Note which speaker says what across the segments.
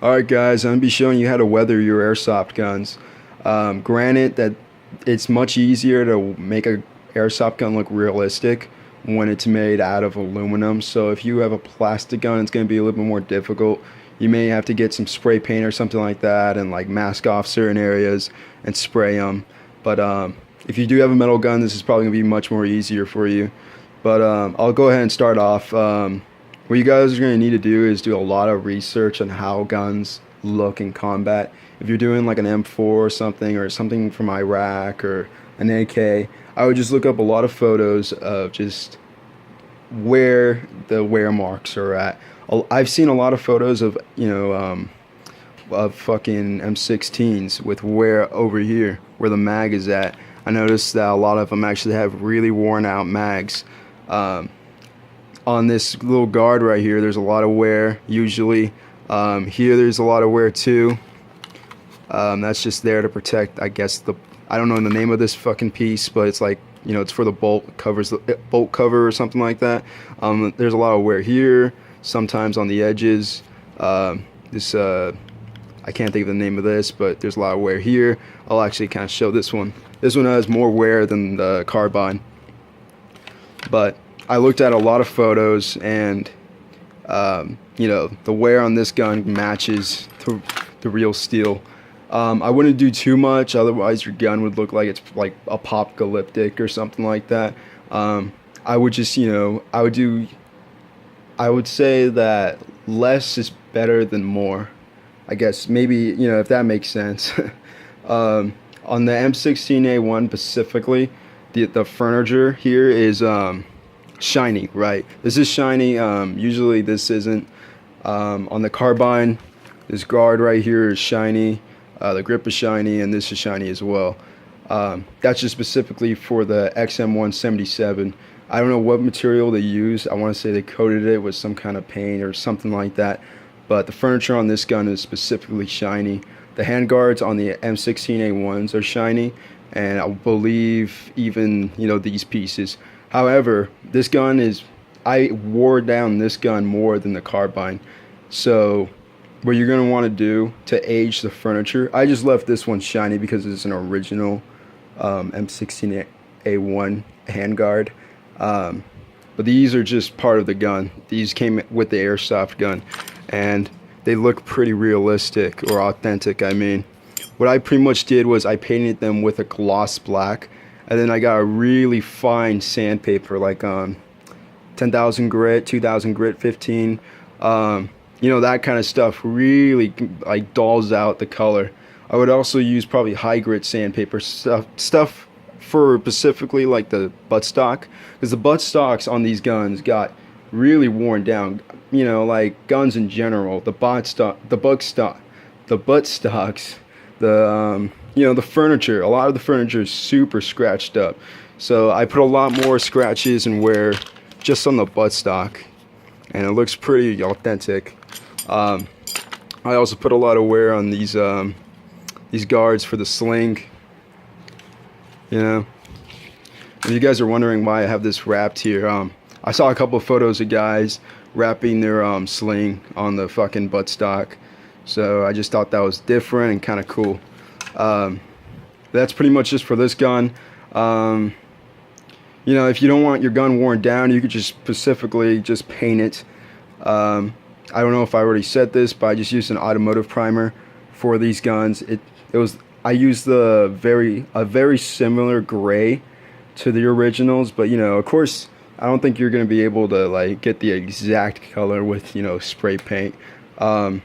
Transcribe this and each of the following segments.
Speaker 1: Alright guys, I'm going to be showing you how to weather your airsoft guns. Granted that it's much easier to make a airsoft gun look realistic when it's made out of aluminum. So if you have a plastic gun, it's going to be a little bit more difficult. You may have to get some spray paint or something like that and like mask off certain areas and spray them. But if you do have a metal gun, this is probably going to be much more easier for you. But I'll go ahead and start off. What you guys are going to need to do is do a lot of research on how guns look in combat. If you're doing like an M4 or something from Iraq or an AK, I would just look up a lot of photos of just where the wear marks are at. I've seen a lot of photos of, of fucking M16s with wear over here, where the mag is at. I noticed that a lot of them actually have really worn out mags. On this little guard right here, there's a lot of wear usually. Here there's a lot of wear too. That's just there to protect, I guess, I don't know the name of this fucking piece, but it's like, it's for the bolt, covers the bolt cover or something like that. There's a lot of wear here, sometimes on the edges. I can't think of the name of this, but there's a lot of wear here. I'll actually kind of show this one. This one has more wear than the carbine. But I looked at a lot of photos, and the wear on this gun matches the real steel. I wouldn't do too much, otherwise your gun would look like it's like apocalyptic or something like that. I would just, I would say that less is better than more. I guess maybe, if that makes sense. On the M16A1 specifically, the furniture here is shiny, right? This is shiny. Usually this isn't. On the carbine, this guard right here is shiny. The grip is shiny, and this is shiny as well. That's just specifically for the XM177. I don't know what material they use. I want to say they coated it with some kind of paint or something like that. But the furniture on this gun is specifically shiny. The handguards on the M16A1s are shiny, and I believe even these pieces. However, this gun I wore down this gun more than the carbine. So what you're going to want to do to age the furniture, I just left this one shiny because it's an original M16A1 handguard. But these are just part of the gun. These came with the airsoft gun, and they look pretty realistic, or authentic, I mean. What I pretty much did was I painted them with a gloss black, and then I got a really fine sandpaper, like 10,000 grit, 2,000 grit, 15. That kind of stuff really like dulls out the color. I would also use probably high grit sandpaper stuff for specifically like the buttstock, because the buttstocks on these guns got really worn down. Like guns in general, the buttstocks, the furniture, a lot of the furniture is super scratched up. So I put a lot more scratches and wear just on the buttstock, and it looks pretty authentic. I also put a lot of wear on these guards for the sling. If you guys are wondering why I have this wrapped here, I saw a couple of photos of guys wrapping their sling on the fucking buttstock, so I just thought that was different and kind of cool. That's pretty much just for this gun. If you don't want your gun worn down, you could just specifically just paint it. I don't know if I already said this, but I just used an automotive primer for these guns. I used a very similar gray to the originals, but of course I don't think you're gonna be able to like get the exact color with spray paint. But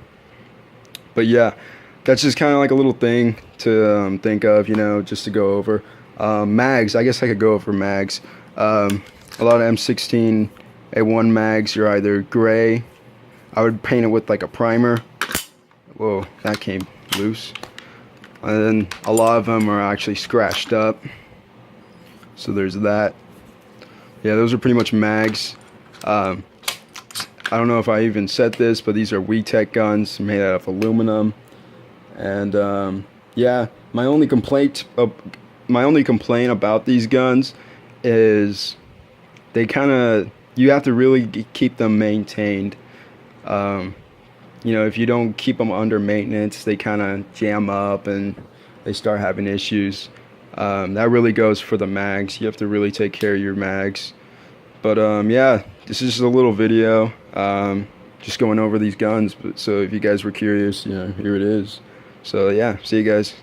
Speaker 1: yeah, that's just kind of like a little thing to think of, just to go over. Mags, I guess I could go over mags. A lot of M16A1 mags are either gray. I would paint it with like a primer. Whoa, that came loose. And then a lot of them are actually scratched up. So there's that. Yeah, those are pretty much mags. I don't know if I even said this, but these are WeTech guns made out of aluminum. And yeah, my only complaint about these guns is you have to really keep them maintained. you know, if you don't keep them under maintenance, they kind of jam up and they start having issues. That really goes for the mags. You have to really take care of your mags. But yeah, this is just a little video, just going over these guns. But so if you guys were curious, you know, here it is. So yeah, see you guys.